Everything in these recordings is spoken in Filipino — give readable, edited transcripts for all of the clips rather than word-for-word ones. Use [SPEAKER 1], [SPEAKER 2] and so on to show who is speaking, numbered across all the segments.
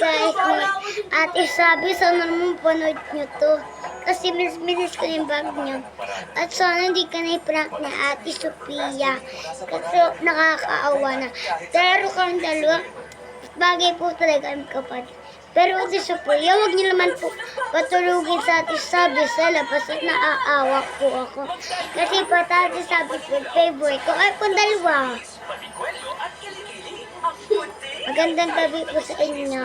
[SPEAKER 1] guys, Ate Sabi, sana naman panood nyo to. Kasi minis ko yung bag nyo. At sana hindi ka na-prank na Ate Sophia. Kasi nakakaawa na. Pero kang dalawa, bagay po talaga ang kapatid. Pero Ate Sophia, huwag niyo naman po patulugin sa Ate Sabi sa labas at naaawa po ako. Kasi pati Ate Sabi po, favorite ko. Ay, kung dalawa. Magandang gabi po sa inyo.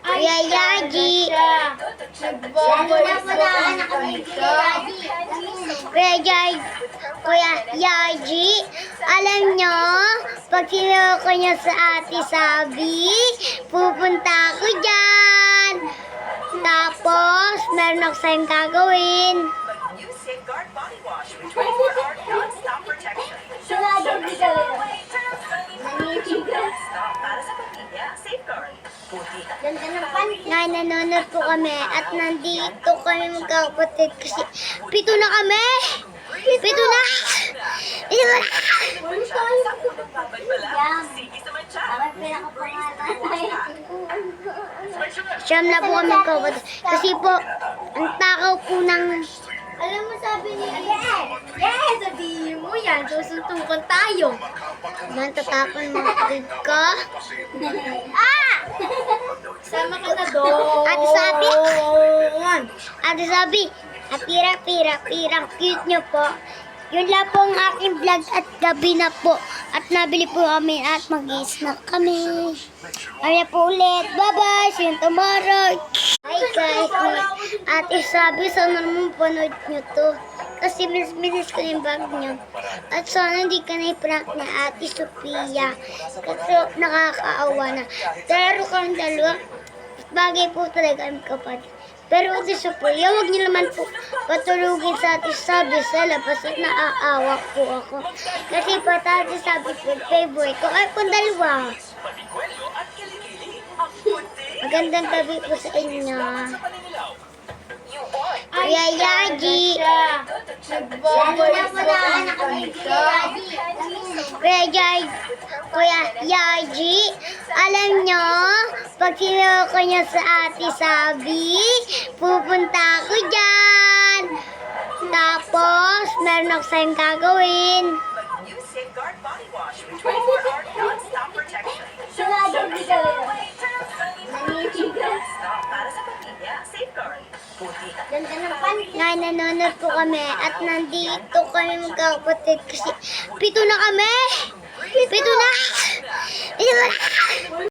[SPEAKER 1] Kuya Yaji. Kuya Yaji, alam nyo, pag sinoko nyo sa Ate Sabi, pupunta ako dyan. Tapos, meron ako sa'yong gagawin. Ngayon, nanonood po kami at nandito kami magkakapatid kasi pito na kami! Pito na! Pito na! Siyam na po kami magkakapatid kasi po, ang takaw po ng...
[SPEAKER 2] Alam mo, sabi niya, yes, sabihin mo yan, susuntukan tayo.
[SPEAKER 1] Mantatapon mga kapatid ko.
[SPEAKER 2] Sama ka na doon.
[SPEAKER 1] Ate Sabi, pirang cute nyo po. Yun lang po ang aking vlog at gabi na po. At nabili po kami at mag-snack kami. Kaya po ulit. Bye-bye. See you tomorrow. Hi guys. Ate Sabi, sana naman panood nyo to. Kasi minis ko yung bag nyo. At sana hindi ka na-prank na Ate Sophia. Kasi nakakaawa na. Pero kang dalawa, bagay po talaga ang kapatid. Pero Ate Sophia, huwag niyo naman po patulugin sa Ate Sabi sa labas at naaawa po ako. Kasi pati Ate Sabi po, favorite ko. Ay, kung dalawa. Magandang gabi po sa inyo. Kuya Yaji. Kuya Yaji, alam nyo, pag sinoko nyo sa Ate Sabi, pupunta ako dyan. Tapos, meron ako sa'yong gagawin. Ngayon, nanonood po kami at nandito kami magkakapatid kasi pito na kami! Pito na! Pito na!